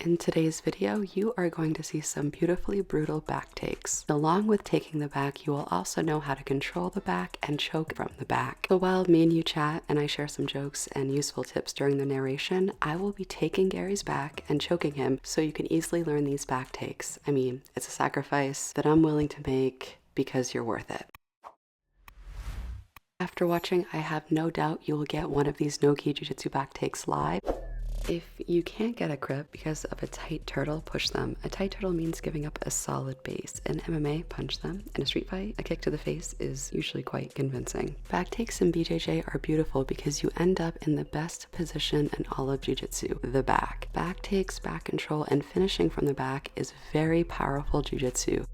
In today's video, you are going to see some beautifully brutal back takes. Along with taking the back, you will also know how to control the back and choke from the back. So while me and you chat and I share some jokes and useful tips during the narration, I will be taking Gary's back and choking him so you can easily learn these back takes. I mean, it's a sacrifice that I'm willing to make because you're worth it. After watching, I have no doubt you will get one of these Nogi Jiu-Jitsu back takes live. If you can't get a grip because of a tight turtle, push them. A tight turtle means giving up a solid base. In MMA, punch them. In a street fight, a kick to the face is usually quite convincing. Back takes in BJJ are beautiful because you end up in the best position in all of Jiu-Jitsu, the back. Back takes, back control, and finishing from the back is very powerful Jiu-Jitsu.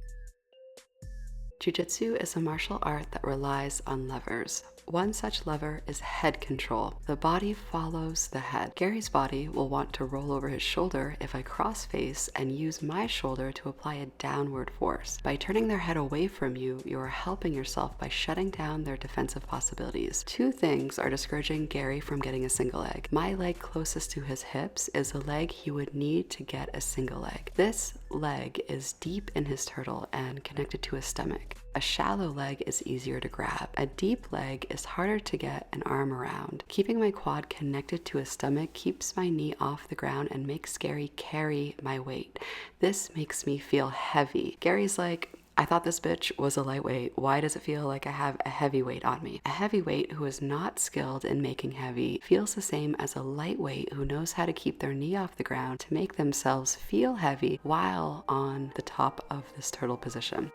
Jiu-Jitsu is a martial art that relies on levers. One such lever is head control. The body follows the head. Gary's body will want to roll over his shoulder if I cross face and use my shoulder to apply a downward force. By turning their head away from you, you are helping yourself by shutting down their defensive possibilities. Two things are discouraging Gary from getting a single leg. My leg closest to his hips is a leg he would need to get a single leg. This leg is deep in his turtle and connected to his stomach. A shallow leg is easier to grab. A deep leg is harder to get an arm around. Keeping my quad connected to his stomach keeps my knee off the ground and makes Gary carry my weight. This makes me feel heavy. Gary's like, I thought this bitch was a lightweight. Why does it feel like I have a heavyweight on me? A heavyweight who is not skilled in making heavy feels the same as a lightweight who knows how to keep their knee off the ground to make themselves feel heavy while on the top of this turtle position.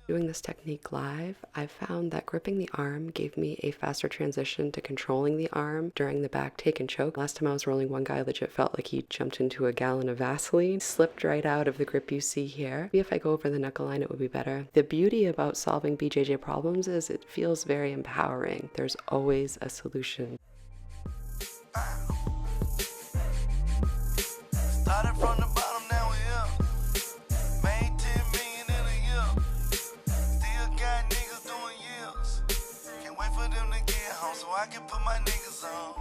Doing this technique live, I found that gripping the arm gave me a faster transition to controlling the arm during the back take and choke. Last time I was rolling, one guy legit felt like he jumped into a gallon of Vaseline, slipped right out of the grip you see here. Maybe if I go over the knuckle line, it would be better. The beauty about solving BJJ problems is it feels very empowering. There's always a solution. Started from the bottom, now we're here. Made 10 million in a year. Still got niggas doing years. Can't wait for them to get home so I can put my niggas on.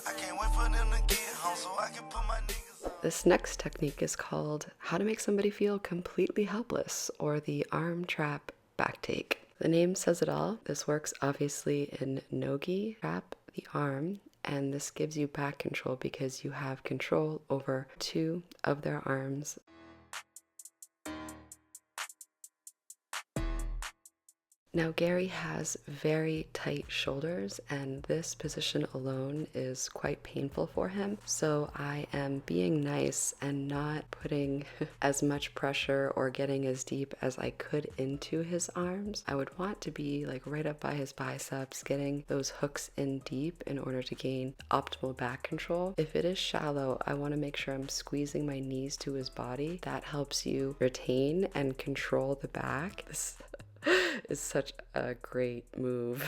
I can't wait for them to get home so I can put my niggas on. This next technique is called How to Make Somebody Feel Completely Helpless, or the arm trap back take. The name says it all. This works obviously in Nogi, trap the arm, and this gives you back control because you have control over two of their arms. Now Gary has very tight shoulders and this position alone is quite painful for him. So I am being nice and not putting as much pressure or getting as deep as I could into his arms. I would want to be like right up by his biceps, getting those hooks in deep in order to gain optimal back control. If it is shallow, I want to make sure I'm squeezing my knees to his body. That helps you retain and control the back. This is such a great move.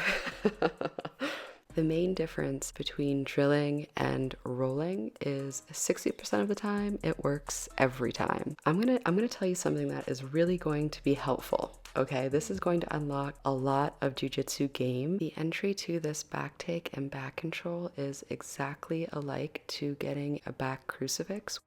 The main difference between drilling and rolling is 60% of the time it works every time. I'm gonna tell you something that is really going to be helpful. Okay, this is going to unlock a lot of jiu-jitsu game. The entry to this back take and back control is exactly alike to getting a back crucifix.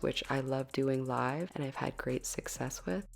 Which I love doing live and I've had great success with.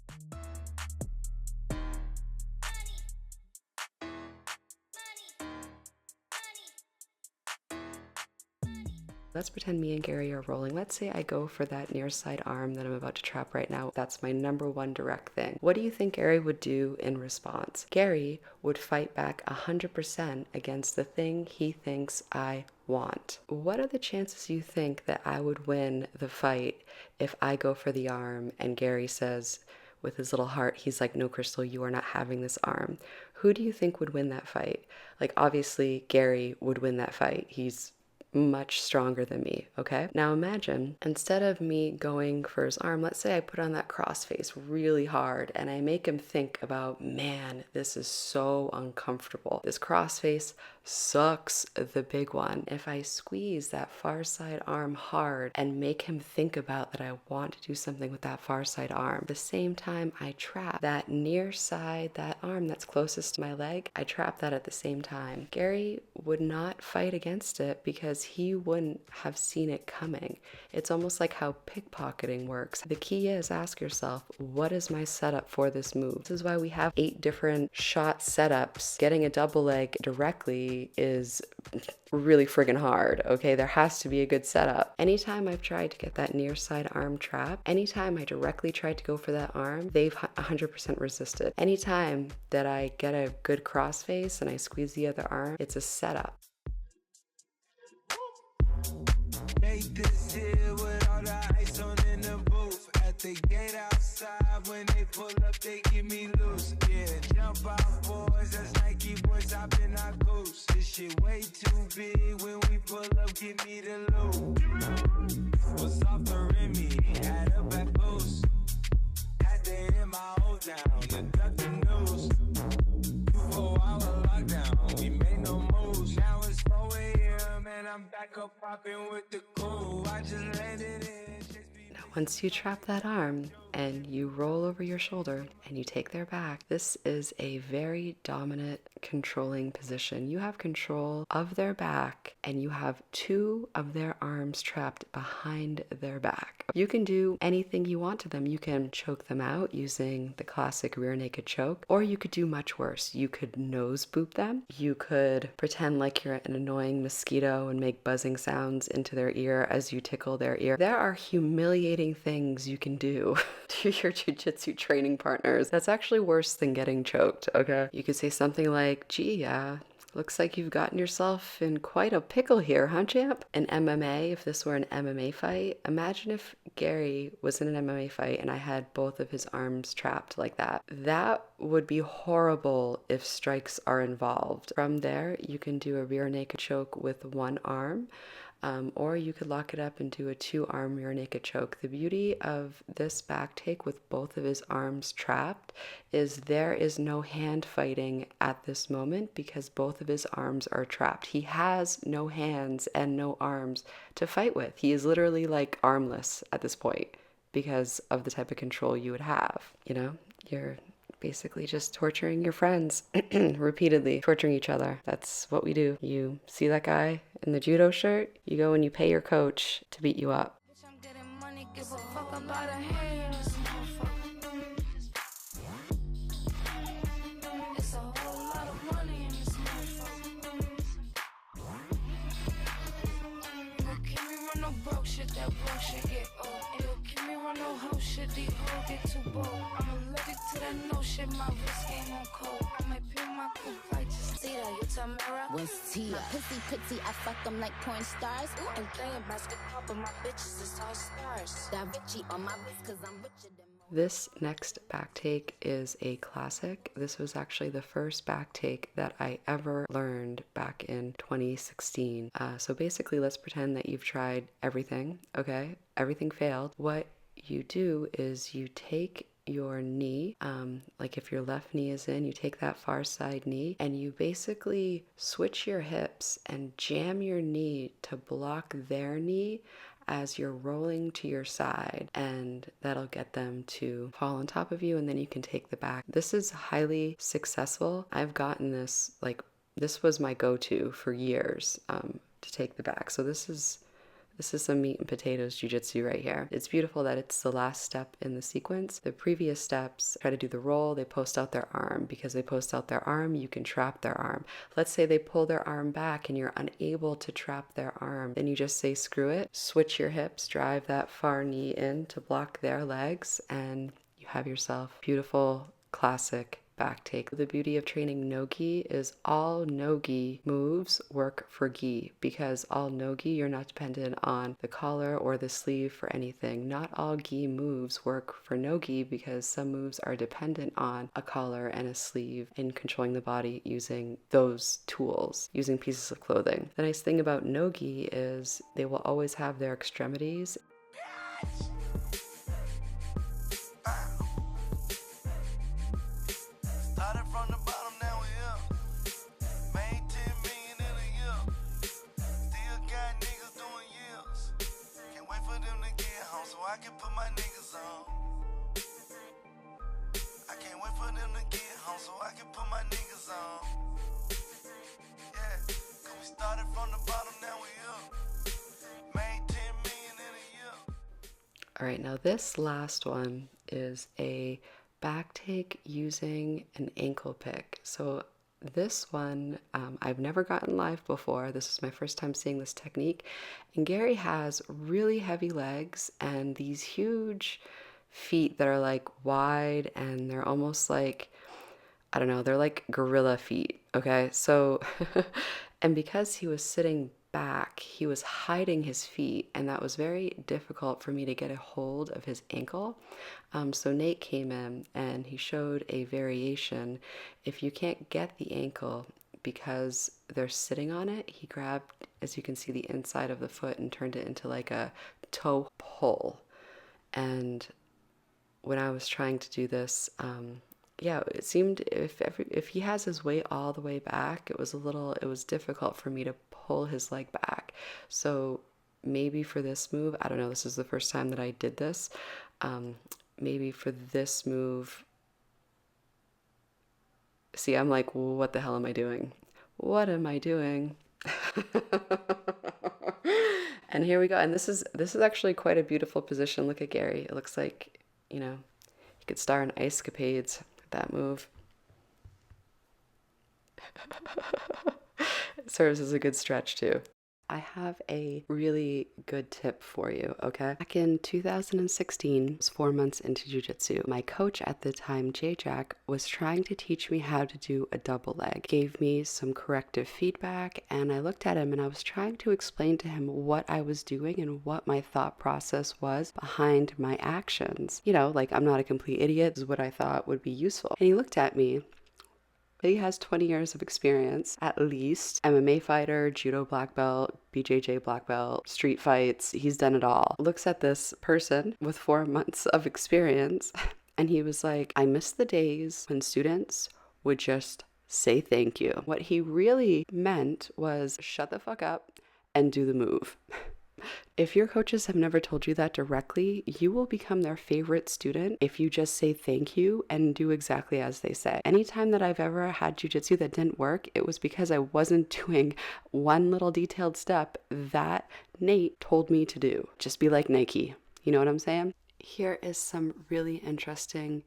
Let's pretend me and Gary are rolling. Let's say I go for that near side arm that I'm about to trap right now. That's my number one direct thing. What do you think Gary would do in response? Gary would fight back 100% against the thing he thinks I want. What are the chances you think that I would win the fight if I go for the arm and Gary says with his little heart, he's like, no, Crystal, you are not having this arm. Who do you think would win that fight? Like, obviously Gary would win that fight. He's much stronger than me, okay? Now imagine, instead of me going for his arm, let's say I put on that cross face really hard and I make him think about, man, this is so uncomfortable. This cross face sucks, the big one. If I squeeze that far side arm hard and make him think about that I want to do something with that far side arm, at the same time I trap that near side, that arm that's closest to my leg, I trap that at the same time. Gary would not fight against it because he wouldn't have seen it coming. It's almost like how pickpocketing works. The key is, ask yourself, what is my setup for this move? This is why we have 8 different shot setups. Getting a double leg directly is really friggin' hard, okay? There has to be a good setup. Anytime I've tried to get that near side arm trap, anytime I directly tried to go for that arm, they've 100% resisted. Anytime that I get a good cross face and I squeeze the other arm, it's a setup. The gate outside, when they pull up, they give me loose. Yeah, jump out, boys, that's Nike boys, I've been our goose. This shit way too big, when we pull up, give me the loot. What's off the Remy, had a back boost. Had to hit my old down, you duck the news. 4-hour lockdown, we made no moves. Now it's 4 a.m. and I'm back up popping with the cool. I just landed in. Once you trap that arm and you roll over your shoulder and you take their back, this is a very dominant, controlling position. You have control of their back and you have 2 of their arms trapped behind their back. You can do anything you want to them. You can choke them out using the classic rear naked choke, or you could do much worse. You could nose boop them. You could pretend like you're an annoying mosquito and make buzzing sounds into their ear as you tickle their ear. There are humiliating things you can do to your jiu-jitsu training partners. That's actually worse than getting choked, okay? You could say something like, gee, looks like you've gotten yourself in quite a pickle here, huh, champ? In MMA, if this were an MMA fight, imagine if Gary was in an MMA fight and I had both of his arms trapped like that. That would be horrible if strikes are involved. From there, you can do a rear naked choke with one arm. Or you could lock it up and do a 2-arm rear naked choke. The beauty of this back take with both of his arms trapped is there is no hand fighting at this moment because both of his arms are trapped. He has no hands and no arms to fight with. He is literally like armless at this point because of the type of control you would have. You know, you're basically just torturing your friends repeatedly, torturing each other. That's what we do. You see that guy in the judo shirt, you go and you pay your coach to beat you up. I'm getting money, give a fuck about a hand. It's a whole lot of money in this motherfucker. Look, can we run no broke shit, that broke shit get old. Look, can we run no hoe shit, these hoes get too bold. I'm allergic to that no shit, my wrist game on cold. I might pin my coupe like just see that, you Tamara. What's Tia? My pussy pretty, I fuck them like porn stars. I'm playing basketball, but my bitches is all stars. Da Vinci on my wrist, cause I'm richer than This next back take is a classic. This was actually the first back take that I ever learned back in 2016. So basically, let's pretend that you've tried everything, okay? Everything failed. What you do is you take your knee, like if your left knee is in, you take that far side knee and you basically switch your hips and jam your knee to block their knee as you're rolling to your side, and that'll get them to fall on top of you, and then you can take the back. This is highly successful. I've gotten this, like, this was my go-to for years, to take the back. So this is some meat and potatoes jiu-jitsu right here. It's beautiful that it's the last step in the sequence. The previous steps try to do the roll, they post out their arm. Because they post out their arm, you can trap their arm. Let's say they pull their arm back and you're unable to trap their arm. Then you just say screw it, switch your hips, drive that far knee in to block their legs, and you have yourself beautiful, classic back take. The beauty of training Nogi is all Nogi moves work for gi, because all Nogi, you're not dependent on the collar or the sleeve for anything. Not all gi moves work for Nogi, because some moves are dependent on a collar and a sleeve in controlling the body using those tools, using pieces of clothing. The nice thing about Nogi is they will always have their extremities. Started from the bottom, now we up. Made 10 million in a year. Still got niggas doing years. Can't wait for them to get home so I can put my niggas on. I can't wait for them to get home so I can put my niggas on. Yeah, cause we started from the bottom, now we up. Made 10 million in a year. All right, now this last one is a back take using an ankle pick. So this one I've never gotten live before. This is my first time seeing this technique. And Gary has really heavy legs and these huge feet that are like wide, and they're almost like, I don't know, they're like gorilla feet. Okay, so and because he was sitting back, he was hiding his feet, and that was very difficult for me to get a hold of his ankle. So Nate came in and he showed a variation. If you can't get the ankle because they're sitting on it, he grabbed, as you can see, the inside of the foot and turned it into like a toe pull. And when I was trying to do this, yeah, it seemed if he has his weight all the way back, it was difficult for me to pull his leg back. So maybe for this move, I don't know, this is the first time that I did this. Maybe for this move, see, I'm like, what the hell am I doing? What am I doing? And here we go. And this is actually quite a beautiful position. Look at Gary. It looks like, you know, he could star in Ice Capades with that move. It serves as a good stretch too. I have a really good tip for you, okay? Back in 2016, I was 4 months into jiu-jitsu. My coach at the time, J-Jack, was trying to teach me how to do a double leg. Gave me some corrective feedback, and I looked at him and I was trying to explain to him what I was doing and what my thought process was behind my actions. You know, like, I'm not a complete idiot, this is what I thought would be useful. And he looked at me. He has 20 years of experience, at least. MMA fighter, judo black belt, BJJ black belt, street fights. He's done it all. Looks at this person with 4 months of experience, and he was like, I miss the days when students would just say thank you. What he really meant was shut the fuck up and do the move. If your coaches have never told you that directly, you will become their favorite student if you just say thank you and do exactly as they say. Anytime that I've ever had jiu-jitsu that didn't work, it was because I wasn't doing one little detailed step that Nate told me to do. Just be like Nike. You know what I'm saying? Here is some really interesting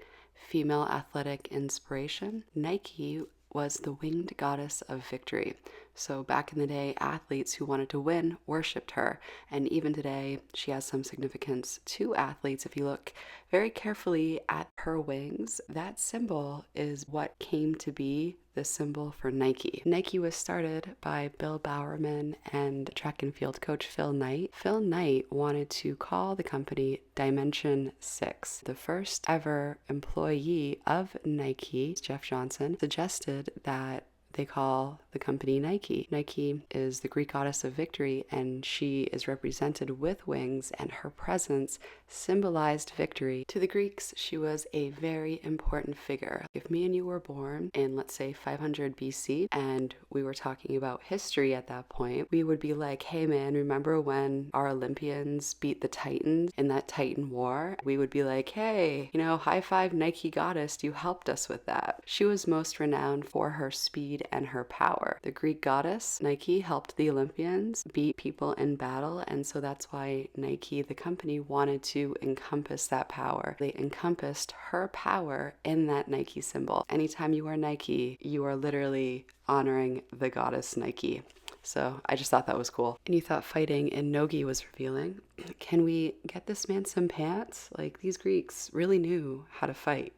female athletic inspiration. Nike was the winged goddess of victory. So back in the day, athletes who wanted to win worshipped her. And even today, she has some significance to athletes. If you look very carefully at her wings, that symbol is what came to be the symbol for Nike. Nike was started by Bill Bowerman and track and field coach Phil Knight. Phil Knight wanted to call the company Dimension 6. The first ever employee of Nike, Jeff Johnson, suggested that they call the company Nike. Nike is the Greek goddess of victory, and she is represented with wings, and her presence symbolized victory. To the Greeks, she was a very important figure. If me and you were born in, let's say, 500 BC, and we were talking about history at that point, we would be like, hey man, remember when our Olympians beat the Titans in that Titan War? We would be like, hey, you know, high five Nike goddess, you helped us with that. She was most renowned for her speed and her power. The Greek goddess, Nike, helped the Olympians beat people in battle, and so that's why Nike, the company, wanted to encompass that power. They encompassed her power in that Nike symbol. Anytime you wear Nike, you are literally honoring the goddess Nike. So I just thought that was cool. And you thought fighting in Nogi was revealing. Can we get this man some pants? Like, these Greeks really knew how to fight.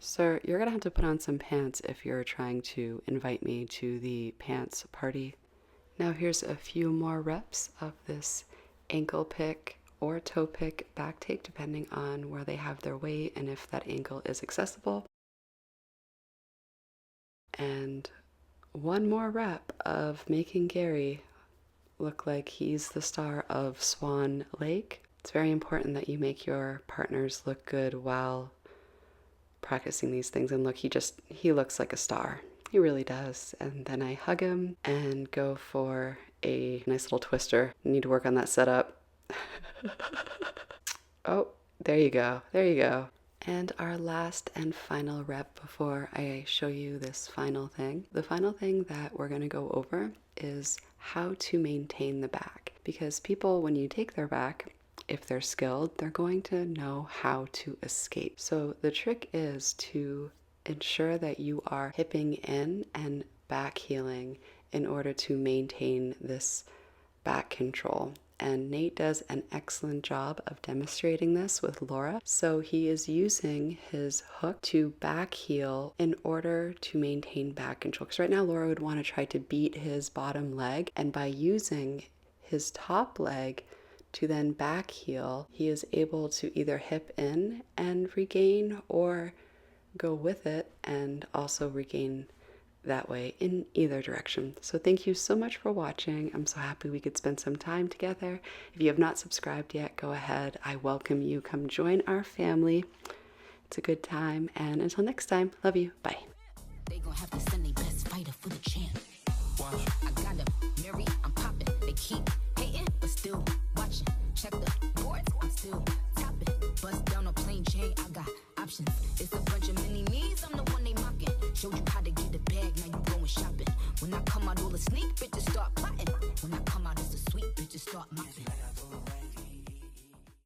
Sir, you're gonna have to put on some pants if you're trying to invite me to the pants party. Now here's a few more reps of this ankle pick or toe pick back take, depending on where they have their weight and if that ankle is accessible. And one more rep of making Gary look like he's the star of Swan Lake. It's very important that you make your partners look good while practicing these things. And look, he looks like a star. He really does. And then I hug him and go for a nice little twister. Need to work on that setup. Oh, there you go. There you go. And our last and final rep before I show you this final thing. The final thing that we're going to go over is how to maintain the back. Because people, when you take their back, if they're skilled, they're going to know how to escape. So the trick is to ensure that you are hipping in and back heeling in order to maintain this back control. And Nate does an excellent job of demonstrating this with Laura. So he is using his hook to back heel in order to maintain back control. Because right now Laura would want to try to beat his bottom leg, and by using his top leg to then back heel, he is able to either hip in and regain or go with it and also regain that way in either direction. So thank you so much for watching. I'm so happy we could spend some time together. If you have not subscribed yet, go ahead. I welcome you. Come join our family. It's a good time. And until next time, love you. Bye. They gon' have to send their best fighter for the champ. I got them, Mary, I'm popping. They keep hating, but still watching. Check the boards, I'm still topping. Bust down a plain Jane, I got options. It's a bunch of mini me's, I'm the one they mocking. Showed you how to get the bag, now you going shopping. When I come out all the sneak, bitches start